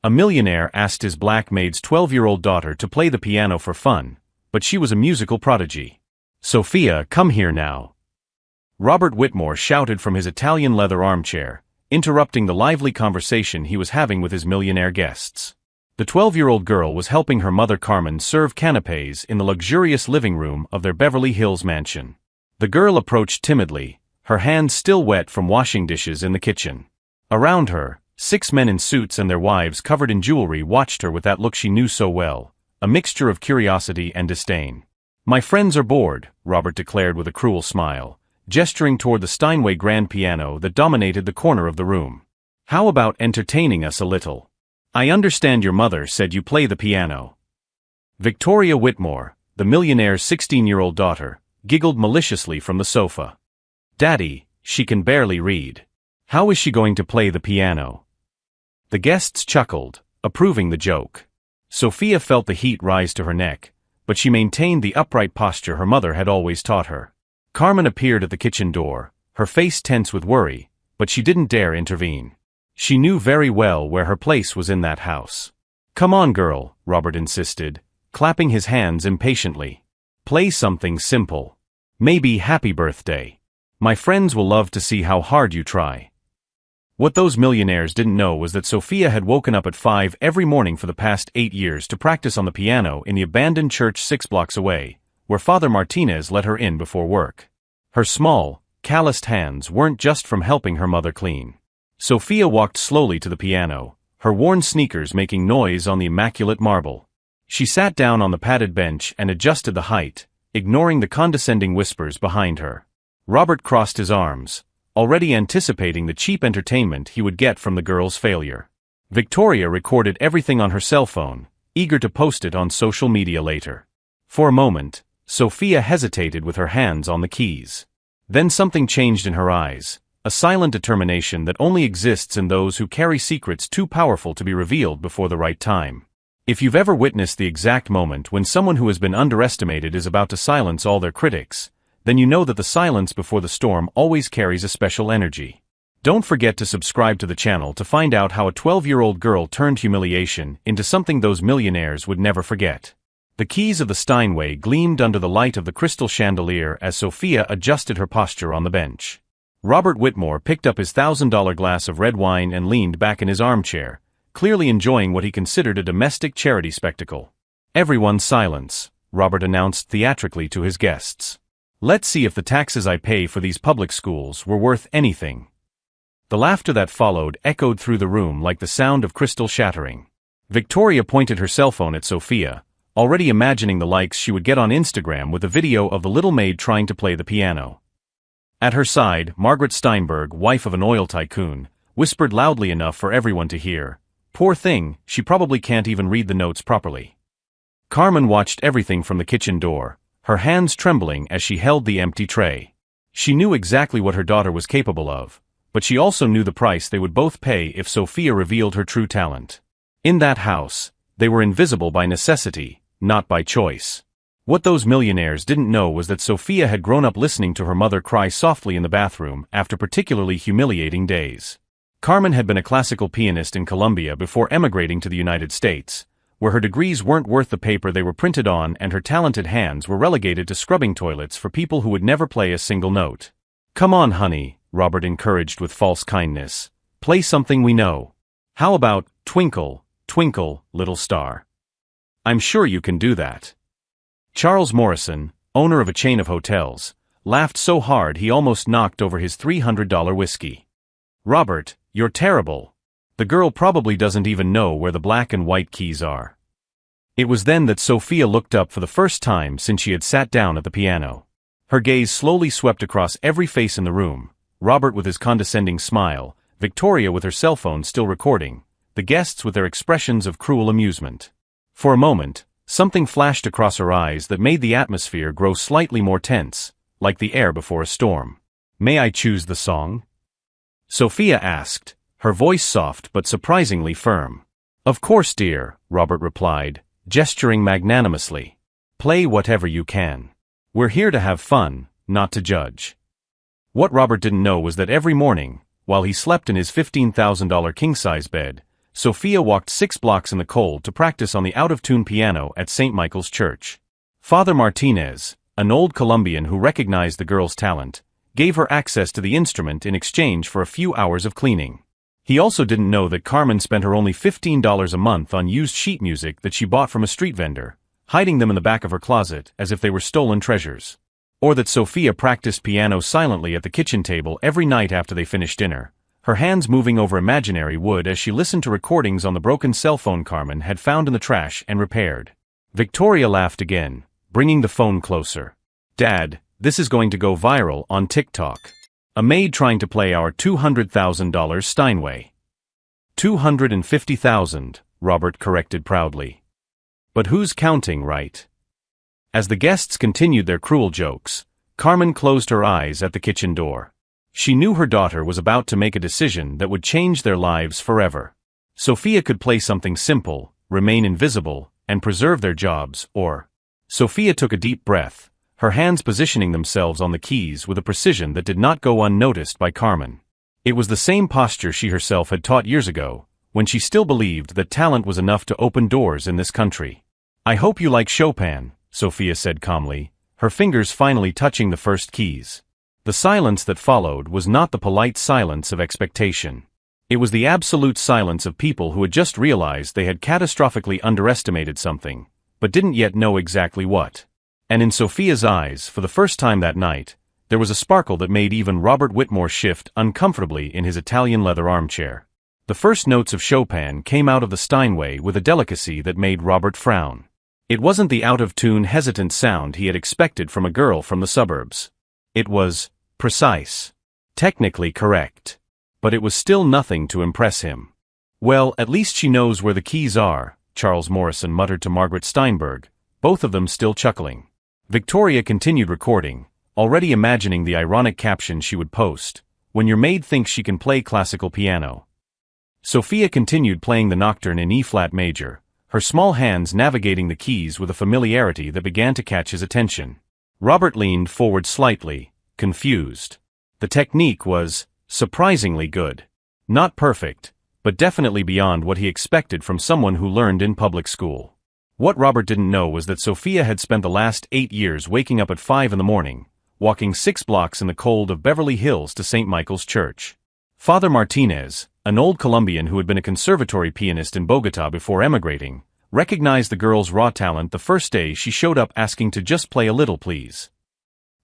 A millionaire asked his black maid's 12-year-old daughter to play the piano for fun, but she was a musical prodigy. "Sophia, come here now," Robert Whitmore shouted from his Italian leather armchair, interrupting the lively conversation he was having with his millionaire guests. The 12-year-old girl was helping her mother Carmen serve canapés in the luxurious living room of their Beverly Hills mansion. The girl approached timidly, her hands still wet from washing dishes in the kitchen. Around her, 6 men in suits and their wives covered in jewelry watched her with that look she knew so well, a mixture of curiosity and disdain. "My friends are bored," Robert declared with a cruel smile, gesturing toward the Steinway grand piano that dominated the corner of the room. "How about entertaining us a little? I understand your mother said you play the piano." Victoria Whitmore, the millionaire's 16-year-old daughter, giggled maliciously from the sofa. "Daddy, she can barely read. How is she going to play the piano?" The guests chuckled, approving the joke. Sophia felt the heat rise to her neck, but she maintained the upright posture her mother had always taught her. Carmen appeared at the kitchen door, her face tense with worry, but she didn't dare intervene. She knew very well where her place was in that house. "Come on, girl," Robert insisted, clapping his hands impatiently. "Play something simple. Maybe Happy Birthday. My friends will love to see how hard you try." What those millionaires didn't know was that Sophia had woken up at 5 every morning for the past 8 years to practice on the piano in the abandoned church 6 blocks away, where Father Martinez let her in before work. Her small, calloused hands weren't just from helping her mother clean. Sophia walked slowly to the piano, her worn sneakers making noise on the immaculate marble. She sat down on the padded bench and adjusted the height, ignoring the condescending whispers behind her. Robert crossed his arms, already anticipating the cheap entertainment he would get from the girl's failure. Victoria recorded everything on her cell phone, eager to post it on social media later. For a moment, Sophia hesitated with her hands on the keys. Then something changed in her eyes, a silent determination that only exists in those who carry secrets too powerful to be revealed before the right time. If you've ever witnessed the exact moment when someone who has been underestimated is about to silence all their critics, then you know that the silence before the storm always carries a special energy. Don't forget to subscribe to the channel to find out how a 12-year-old girl turned humiliation into something those millionaires would never forget. The keys of the Steinway gleamed under the light of the crystal chandelier as Sophia adjusted her posture on the bench. Robert Whitmore picked up his $1,000 glass of red wine and leaned back in his armchair, clearly enjoying what he considered a domestic charity spectacle. "Everyone silence," Robert announced theatrically to his guests. "Let's see if the taxes I pay for these public schools were worth anything." The laughter that followed echoed through the room like the sound of crystal shattering. Victoria pointed her cell phone at Sophia, already imagining the likes she would get on Instagram with a video of the little maid trying to play the piano. At her side, Margaret Steinberg, wife of an oil tycoon, whispered loudly enough for everyone to hear, "Poor thing, she probably can't even read the notes properly." Carmen watched everything from the kitchen door, her hands trembling as she held the empty tray. She knew exactly what her daughter was capable of, but she also knew the price they would both pay if Sophia revealed her true talent. In that house, they were invisible by necessity, not by choice. What those millionaires didn't know was that Sophia had grown up listening to her mother cry softly in the bathroom after particularly humiliating days. Carmen had been a classical pianist in Colombia before emigrating to the United States, where her degrees weren't worth the paper they were printed on and her talented hands were relegated to scrubbing toilets for people who would never play a single note. "Come on, honey," Robert encouraged with false kindness. "Play something we know. How about Twinkle, Twinkle, Little Star? I'm sure you can do that." Charles Morrison, owner of a chain of hotels, laughed so hard he almost knocked over his $300 whiskey. "Robert, you're terrible. The girl probably doesn't even know where the black and white keys are." It was then that Sophia looked up for the first time since she had sat down at the piano. Her gaze slowly swept across every face in the room, Robert with his condescending smile, Victoria with her cell phone still recording, the guests with their expressions of cruel amusement. For a moment, something flashed across her eyes that made the atmosphere grow slightly more tense, like the air before a storm. "May I choose the song?" Sophia asked, her voice soft but surprisingly firm. "Of course, dear," Robert replied, gesturing magnanimously. "Play whatever you can. We're here to have fun, not to judge." What Robert didn't know was that every morning, while he slept in his $15,000 king-size bed, Sophia walked 6 blocks in the cold to practice on the out-of-tune piano at St. Michael's Church. Father Martinez, an old Colombian who recognized the girl's talent, gave her access to the instrument in exchange for a few hours of cleaning. He also didn't know that Carmen spent her only $15 a month on used sheet music that she bought from a street vendor, hiding them in the back of her closet as if they were stolen treasures. Or that Sophia practiced piano silently at the kitchen table every night after they finished dinner, her hands moving over imaginary wood as she listened to recordings on the broken cell phone Carmen had found in the trash and repaired. Victoria laughed again, bringing the phone closer. "Dad, this is going to go viral on TikTok. A maid trying to play our $200,000 Steinway." $250,000, Robert corrected proudly. "But who's counting, right?" As the guests continued their cruel jokes, Carmen closed her eyes at the kitchen door. She knew her daughter was about to make a decision that would change their lives forever. Sophia could play something simple, remain invisible, and preserve their jobs, or... Sophia took a deep breath, her hands positioning themselves on the keys with a precision that did not go unnoticed by Carmen. It was the same posture she herself had taught years ago, when she still believed that talent was enough to open doors in this country. "I hope you like Chopin," Sophia said calmly, her fingers finally touching the first keys. The silence that followed was not the polite silence of expectation. It was the absolute silence of people who had just realized they had catastrophically underestimated something, but didn't yet know exactly what. And in Sophia's eyes, for the first time that night, there was a sparkle that made even Robert Whitmore shift uncomfortably in his Italian leather armchair. The first notes of Chopin came out of the Steinway with a delicacy that made Robert frown. It wasn't the out-of-tune, hesitant sound he had expected from a girl from the suburbs. It was precise, technically correct. But it was still nothing to impress him. "Well, at least she knows where the keys are," Charles Morrison muttered to Margaret Steinberg, both of them still chuckling. Victoria continued recording, already imagining the ironic caption she would post, "When your maid thinks she can play classical piano." Sophia continued playing the nocturne in E-flat major, her small hands navigating the keys with a familiarity that began to catch his attention. Robert leaned forward slightly, confused. The technique was surprisingly good. Not perfect, but definitely beyond what he expected from someone who learned in public school. What Robert didn't know was that Sophia had spent the last 8 years waking up at 5 in the morning, walking 6 blocks in the cold of Beverly Hills to St. Michael's Church. Father Martinez, an old Colombian who had been a conservatory pianist in Bogota before emigrating, recognized the girl's raw talent the first day she showed up asking to just play a little, please.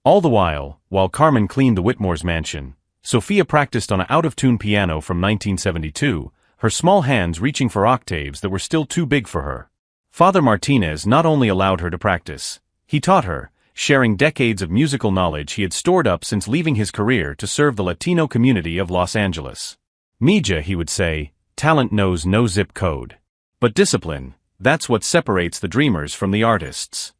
All the while Carmen cleaned the Whitmore's mansion, Sophia practiced on an out-of-tune piano from 1972, her small hands reaching for octaves that were still too big for her. Father Martinez not only allowed her to practice, he taught her, sharing decades of musical knowledge he had stored up since leaving his career to serve the Latino community of Los Angeles. "Mija," he would say, "talent knows no zip code. But discipline, that's what separates the dreamers from the artists."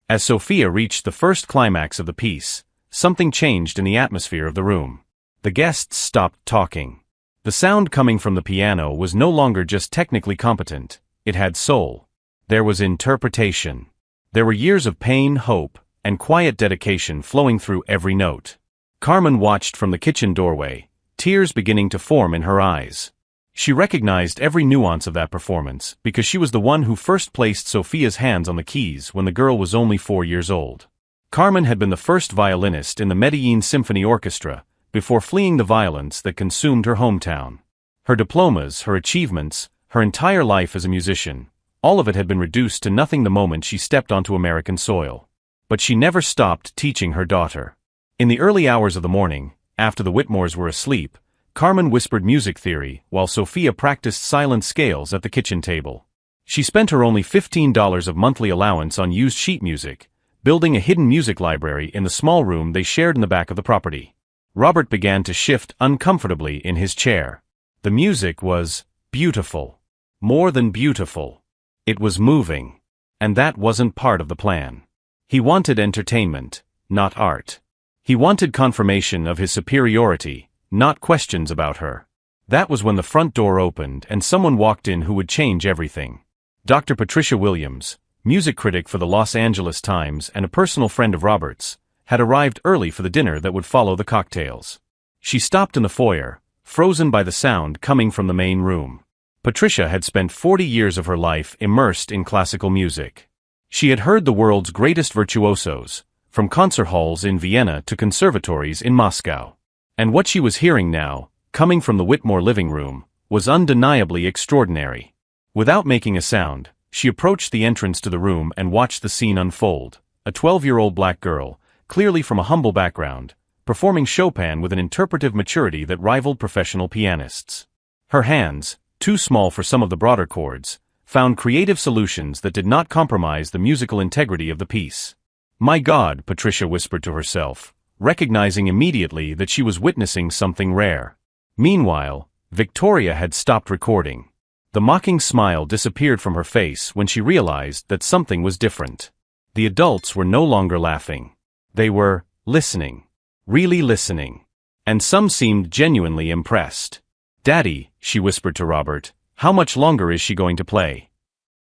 As Sophia reached the first climax of the piece, something changed in the atmosphere of the room. The guests stopped talking. The sound coming from the piano was no longer just technically competent, it had soul. There was interpretation. There were years of pain, hope, and quiet dedication flowing through every note. Carmen watched from the kitchen doorway, tears beginning to form in her eyes. She recognized every nuance of that performance because she was the one who first placed Sophia's hands on the keys when the girl was only 4 years old. Carmen had been the first violinist in the Medellin Symphony Orchestra before fleeing the violence that consumed her hometown. Her diplomas, her achievements, her entire life as a musician, all of it had been reduced to nothing the moment she stepped onto American soil. But she never stopped teaching her daughter. In the early hours of the morning, after the Whitmores were asleep, Carmen whispered music theory while Sophia practiced silent scales at the kitchen table. She spent her only $15 of monthly allowance on used sheet music, building a hidden music library in the small room they shared in the back of the property. Robert began to shift uncomfortably in his chair. The music was beautiful. More than beautiful. It was moving. And that wasn't part of the plan. He wanted entertainment, not art. He wanted confirmation of his superiority, not questions about her. That was when the front door opened and someone walked in who would change everything. Dr. Patricia Williams, music critic for the Los Angeles Times and a personal friend of Robert's, had arrived early for the dinner that would follow the cocktails. She stopped in the foyer, frozen by the sound coming from the main room. Patricia had spent 40 years of her life immersed in classical music. She had heard the world's greatest virtuosos, from concert halls in Vienna to conservatories in Moscow. And what she was hearing now, coming from the Whitmore living room, was undeniably extraordinary. Without making a sound, she approached the entrance to the room and watched the scene unfold. A 12-year-old black girl, clearly from a humble background, performing Chopin with an interpretive maturity that rivaled professional pianists. Her hands, too small for some of the broader chords, found creative solutions that did not compromise the musical integrity of the piece. "My God," Patricia whispered to herself, recognizing immediately that she was witnessing something rare. Meanwhile, Victoria had stopped recording. The mocking smile disappeared from her face when she realized that something was different. The adults were no longer laughing. They were listening. Really listening. And some seemed genuinely impressed. "Daddy," she whispered to Robert, "how much longer is she going to play?"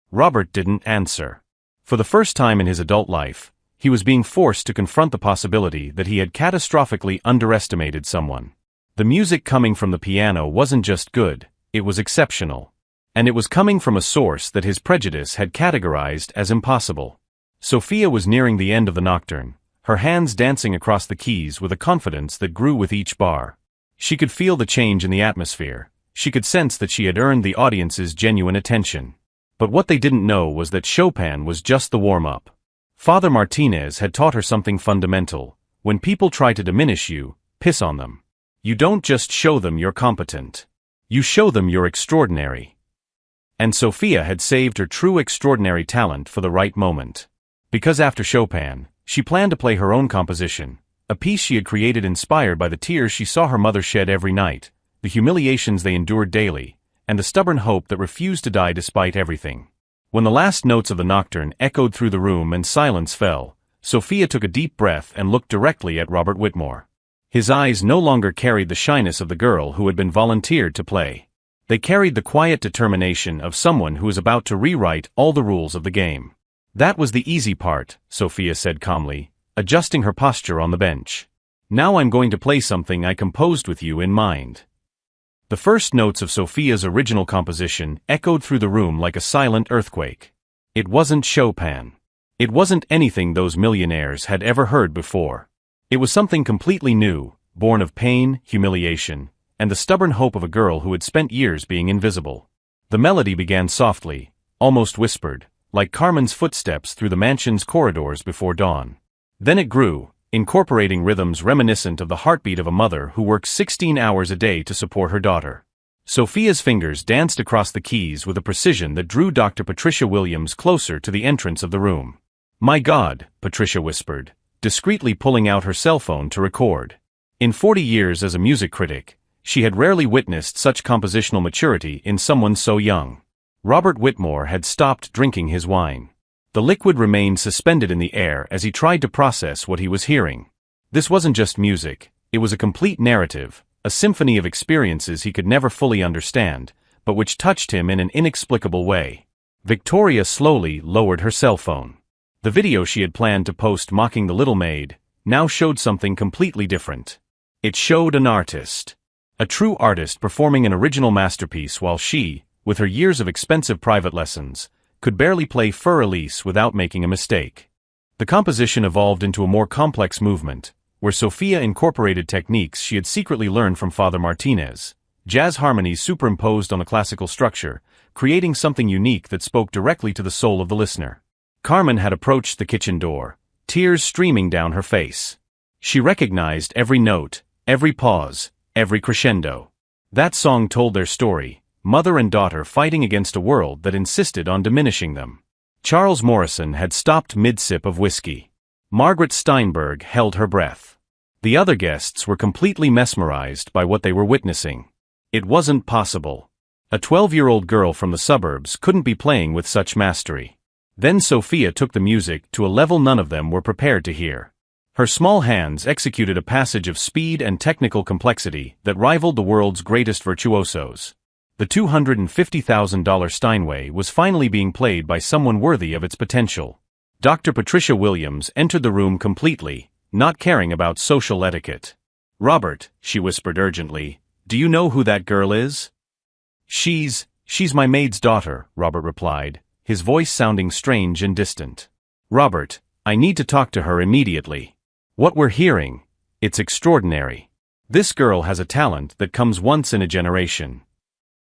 Robert didn't answer. For the first time in his adult life, he was being forced to confront the possibility that he had catastrophically underestimated someone. The music coming from the piano wasn't just good, it was exceptional. And it was coming from a source that his prejudice had categorized as impossible. Sophia was nearing the end of the nocturne, her hands dancing across the keys with a confidence that grew with each bar. She could feel the change in the atmosphere. She could sense that she had earned the audience's genuine attention. But what they didn't know was that Chopin was just the warm-up. Father Martinez had taught her something fundamental. When people try to diminish you, piss on them. You don't just show them you're competent. You show them you're extraordinary. And Sophia had saved her true extraordinary talent for the right moment. Because after Chopin, she planned to play her own composition, a piece she had created inspired by the tears she saw her mother shed every night, the humiliations they endured daily, and the stubborn hope that refused to die despite everything. When the last notes of the nocturne echoed through the room and silence fell, Sophia took a deep breath and looked directly at Robert Whitmore. His eyes no longer carried the shyness of the girl who had been volunteered to play. They carried the quiet determination of someone who is about to rewrite all the rules of the game. "That was the easy part," Sophia said calmly, adjusting her posture on the bench. "Now I'm going to play something I composed with you in mind." The first notes of Sophia's original composition echoed through the room like a silent earthquake. It wasn't Chopin. It wasn't anything those millionaires had ever heard before. It was something completely new, born of pain, humiliation, and the stubborn hope of a girl who had spent years being invisible. The melody began softly, almost whispered, like Carmen's footsteps through the mansion's corridors before dawn. Then it grew, incorporating rhythms reminiscent of the heartbeat of a mother who works 16 hours a day to support her daughter. Sophia's fingers danced across the keys with a precision that drew Dr. Patricia Williams closer to the entrance of the room. "My God," Patricia whispered, discreetly pulling out her cell phone to record. In 40 years as a music critic, she had rarely witnessed such compositional maturity in someone so young. Robert Whitmore had stopped drinking his wine. The liquid remained suspended in the air as he tried to process what he was hearing. This wasn't just music, it was a complete narrative, a symphony of experiences he could never fully understand, but which touched him in an inexplicable way. Victoria slowly lowered her cell phone. The video she had planned to post mocking the little maid now showed something completely different. It showed an artist. A true artist performing an original masterpiece while she, with her years of expensive private lessons, could barely play Fur Elise without making a mistake. The composition evolved into a more complex movement, where Sophia incorporated techniques she had secretly learned from Father Martinez, jazz harmonies superimposed on the classical structure, creating something unique that spoke directly to the soul of the listener. Carmen had approached the kitchen door, tears streaming down her face. She recognized every note, every pause, every crescendo. That song told their story, mother and daughter fighting against a world that insisted on diminishing them. Charles Morrison had stopped mid-sip of whiskey. Margaret Steinberg held her breath. The other guests were completely mesmerized by what they were witnessing. It wasn't possible. A 12-year-old girl from the suburbs couldn't be playing with such mastery. Then Sophia took the music to a level none of them were prepared to hear. Her small hands executed a passage of speed and technical complexity that rivaled the world's greatest virtuosos. The $250,000 Steinway was finally being played by someone worthy of its potential. Dr. Patricia Williams entered the room completely, not caring about social etiquette. "Robert," she whispered urgently, "do you know who that girl is?" She's She's my maid's daughter, Robert replied, his voice sounding strange and distant. Robert, I need to talk to her immediately. What we're hearing, it's extraordinary. This girl has a talent that comes once in a generation.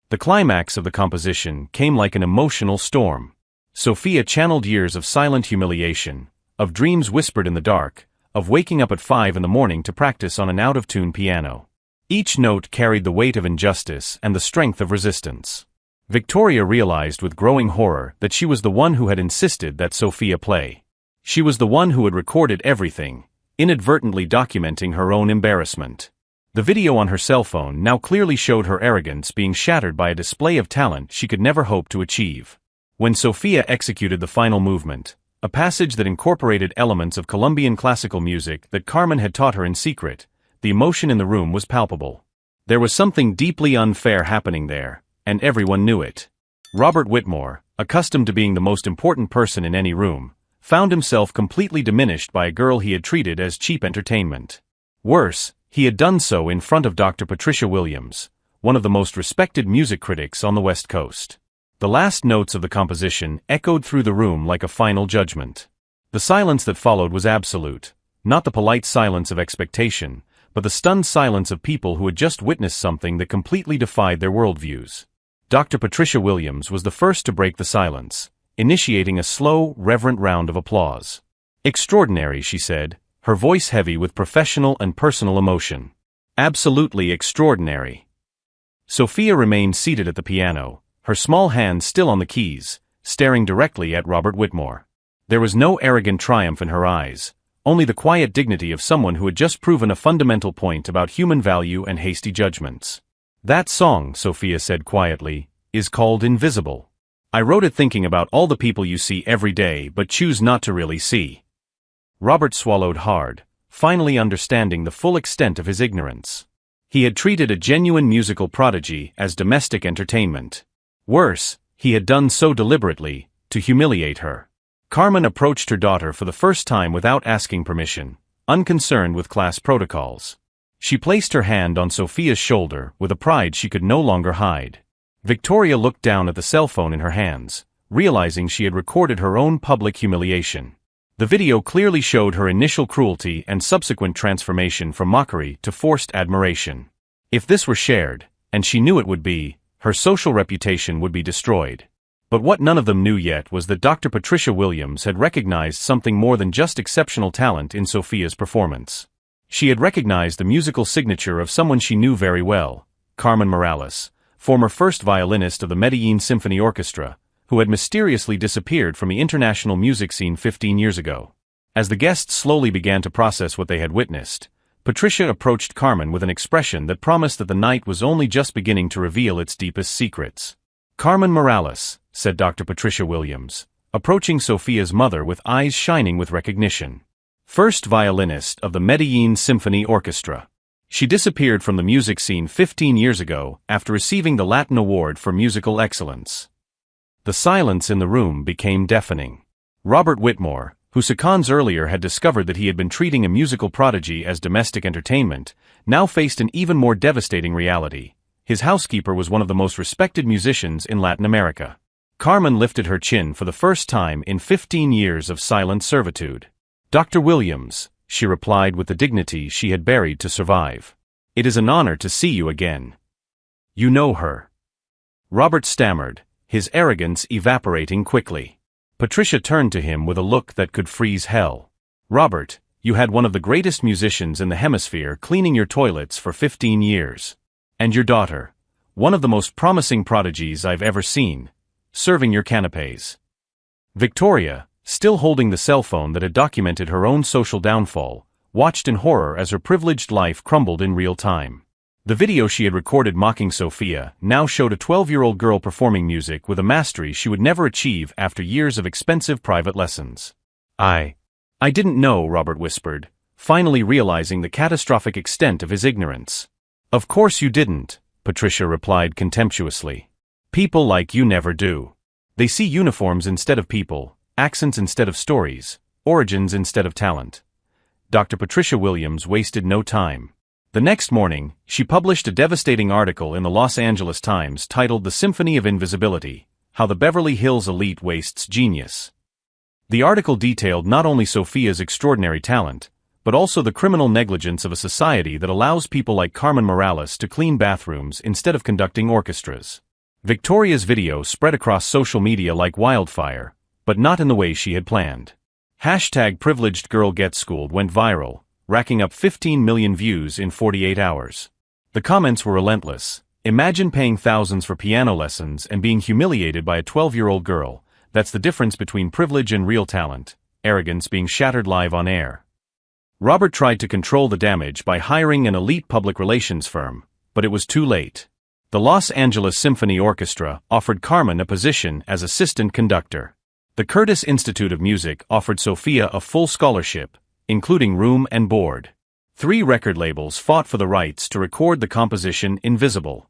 The climax of the composition came like an emotional storm. Sophia channeled years of silent humiliation, of dreams whispered in the dark, of waking up at 5 in the morning to practice on an out-of-tune piano. Each note carried the weight of injustice and the strength of resistance. Victoria realized with growing horror that she was the one who had insisted that Sophia play. She was the one who had recorded everything, inadvertently documenting her own embarrassment. The video on her cell phone now clearly showed her arrogance being shattered by a display of talent she could never hope to achieve. When Sophia executed the final movement, a passage that incorporated elements of Colombian classical music that Carmen had taught her in secret, the emotion in the room was palpable. There was something deeply unfair happening there, and everyone knew it. Robert Whitmore, accustomed to being the most important person in any room, found himself completely diminished by a girl he had treated as cheap entertainment. Worse, he had done so in front of Dr. Patricia Williams, one of the most respected music critics on the West Coast. The last notes of the composition echoed through the room like a final judgment. The silence that followed was absolute, not the polite silence of expectation, but the stunned silence of people who had just witnessed something that completely defied their worldviews. Dr. Patricia Williams was the first to break the silence, initiating a slow, reverent round of applause. Extraordinary, she said, her voice heavy with professional and personal emotion. Absolutely extraordinary. Sophia remained seated at the piano, her small hands still on the keys, staring directly at Robert Whitmore. There was no arrogant triumph in her eyes, only the quiet dignity of someone who had just proven a fundamental point about human value and hasty judgments. That song, Sophia said quietly, is called Invisible. I wrote it thinking about all the people you see every day but choose not to really see. Robert swallowed hard, finally understanding the full extent of his ignorance. He had treated a genuine musical prodigy as domestic entertainment. Worse, he had done so deliberately, to humiliate her. Carmen approached her daughter for the first time without asking permission, unconcerned with class protocols. She placed her hand on Sophia's shoulder with a pride she could no longer hide. Victoria looked down at the cell phone in her hands, realizing she had recorded her own public humiliation. The video clearly showed her initial cruelty and subsequent transformation from mockery to forced admiration. If this were shared, and she knew it would be, her social reputation would be destroyed. But what none of them knew yet was that Dr. Patricia Williams had recognized something more than just exceptional talent in Sophia's performance. She had recognized the musical signature of someone she knew very well, Carmen Morales, former first violinist of the Medellin Symphony Orchestra, who had mysteriously disappeared from the international music scene 15 years ago. As the guests slowly began to process what they had witnessed, Patricia approached Carmen with an expression that promised that the night was only just beginning to reveal its deepest secrets. Carmen Morales, said Dr. Patricia Williams, approaching Sophia's mother with eyes shining with recognition. First violinist of the Medellin Symphony Orchestra. She disappeared from the music scene 15 years ago after receiving the Latin Award for Musical Excellence. The silence in the room became deafening. Robert Whitmore, who seconds earlier had discovered that he had been treating a musical prodigy as domestic entertainment, now faced an even more devastating reality. His housekeeper was one of the most respected musicians in Latin America. Carmen lifted her chin for the first time in 15 years of silent servitude. Dr. Williams, she replied with the dignity she had buried to survive. It is an honor to see you again. You know her. Robert stammered, his arrogance evaporating quickly. Patricia turned to him with a look that could freeze hell. Robert, you had one of the greatest musicians in the hemisphere cleaning your toilets for 15 years. And your daughter, one of the most promising prodigies I've ever seen, serving your canapés. Victoria, still holding the cell phone that had documented her own social downfall, watched in horror as her privileged life crumbled in real time. The video she had recorded mocking Sophia now showed a 12-year-old girl performing music with a mastery she would never achieve after years of expensive private lessons. I didn't know, Robert whispered, finally realizing the catastrophic extent of his ignorance. Of course you didn't, Patricia replied contemptuously. People like you never do. They see uniforms instead of people, accents instead of stories, origins instead of talent. Dr. Patricia Williams wasted no time. The next morning, she published a devastating article in the Los Angeles Times titled The Symphony of Invisibility: How the Beverly Hills Elite Wastes Genius. The article detailed not only Sophia's extraordinary talent, but also the criminal negligence of a society that allows people like Carmen Morales to clean bathrooms instead of conducting orchestras. Victoria's video spread across social media like wildfire, but not in the way she had planned. #PrivilegedGirlGetsSchooled went viral, racking up 15 million views in 48 hours. The comments were relentless. Imagine paying thousands for piano lessons and being humiliated by a 12-year-old girl. That's the difference between privilege and real talent, arrogance being shattered live on air. Robert tried to control the damage by hiring an elite public relations firm, but it was too late. The Los Angeles Symphony Orchestra offered Carmen a position as assistant conductor. The Curtis Institute of Music offered Sophia a full scholarship, including room and board. 3 record labels fought for the rights to record the composition Invisible.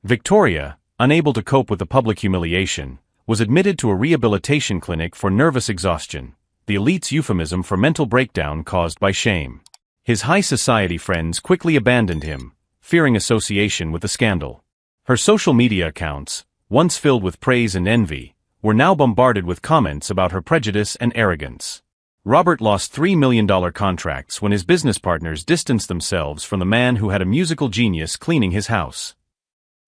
Victoria, unable to cope with the public humiliation, was admitted to a rehabilitation clinic for nervous exhaustion, the elite's euphemism for mental breakdown caused by shame. His high society friends quickly abandoned him, fearing association with the scandal. Her social media accounts, once filled with praise and envy, were now bombarded with comments about her prejudice and arrogance. Robert lost $3 million contracts when his business partners distanced themselves from the man who had a musical genius cleaning his house.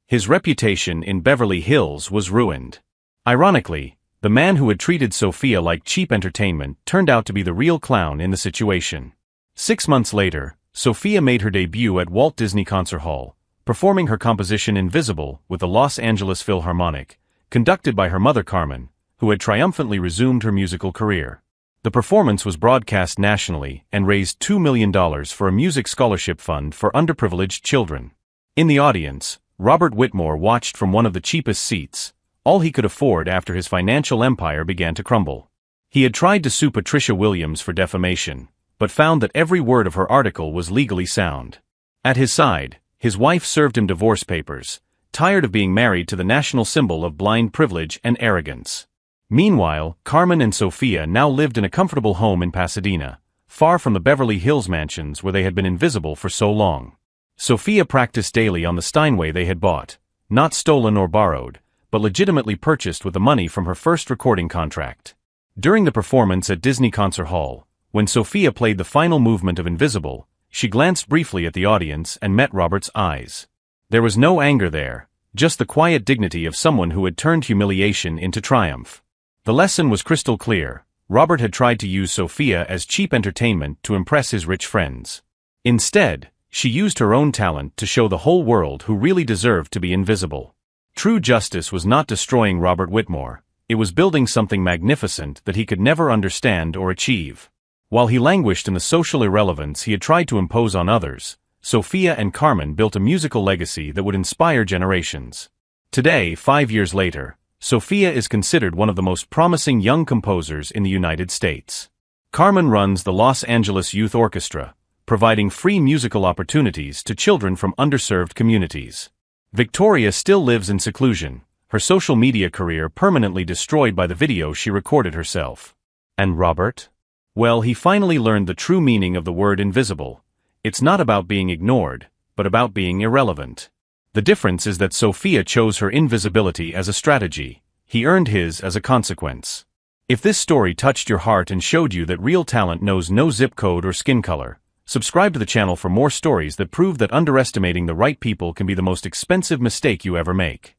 His reputation in Beverly Hills was ruined. Ironically, the man who had treated Sophia like cheap entertainment turned out to be the real clown in the situation. 6 months later, Sophia made her debut at Walt Disney Concert Hall, performing her composition Invisible with the Los Angeles Philharmonic, conducted by her mother Carmen, who had triumphantly resumed her musical career. The performance was broadcast nationally and raised $2 million for a music scholarship fund for underprivileged children. In the audience, Robert Whitmore watched from one of the cheapest seats, all he could afford after his financial empire began to crumble. He had tried to sue Patricia Williams for defamation, but found that every word of her article was legally sound. At his side, his wife served him divorce papers, tired of being married to the national symbol of blind privilege and arrogance. Meanwhile, Carmen and Sophia now lived in a comfortable home in Pasadena, far from the Beverly Hills mansions where they had been invisible for so long. Sophia practiced daily on the Steinway they had bought, not stolen or borrowed, but legitimately purchased with the money from her first recording contract. During the performance at Disney Concert Hall, when Sophia played the final movement of Invisible, she glanced briefly at the audience and met Robert's eyes. There was no anger there, just the quiet dignity of someone who had turned humiliation into triumph. The lesson was crystal clear. Robert had tried to use Sophia as cheap entertainment to impress his rich friends. Instead, she used her own talent to show the whole world who really deserved to be invisible. True justice was not destroying Robert Whitmore, it was building something magnificent that he could never understand or achieve. While he languished in the social irrelevance he had tried to impose on others, Sophia and Carmen built a musical legacy that would inspire generations. Today, 5 years later, Sophia is considered one of the most promising young composers in the United States. Carmen runs the Los Angeles Youth Orchestra, providing free musical opportunities to children from underserved communities. Victoria still lives in seclusion, her social media career permanently destroyed by the video she recorded herself. And Robert? Well, he finally learned the true meaning of the word invisible. It's not about being ignored, but about being irrelevant. The difference is that Sophia chose her invisibility as a strategy. He earned his as a consequence. If this story touched your heart and showed you that real talent knows no zip code or skin color, subscribe to the channel for more stories that prove that underestimating the right people can be the most expensive mistake you ever make.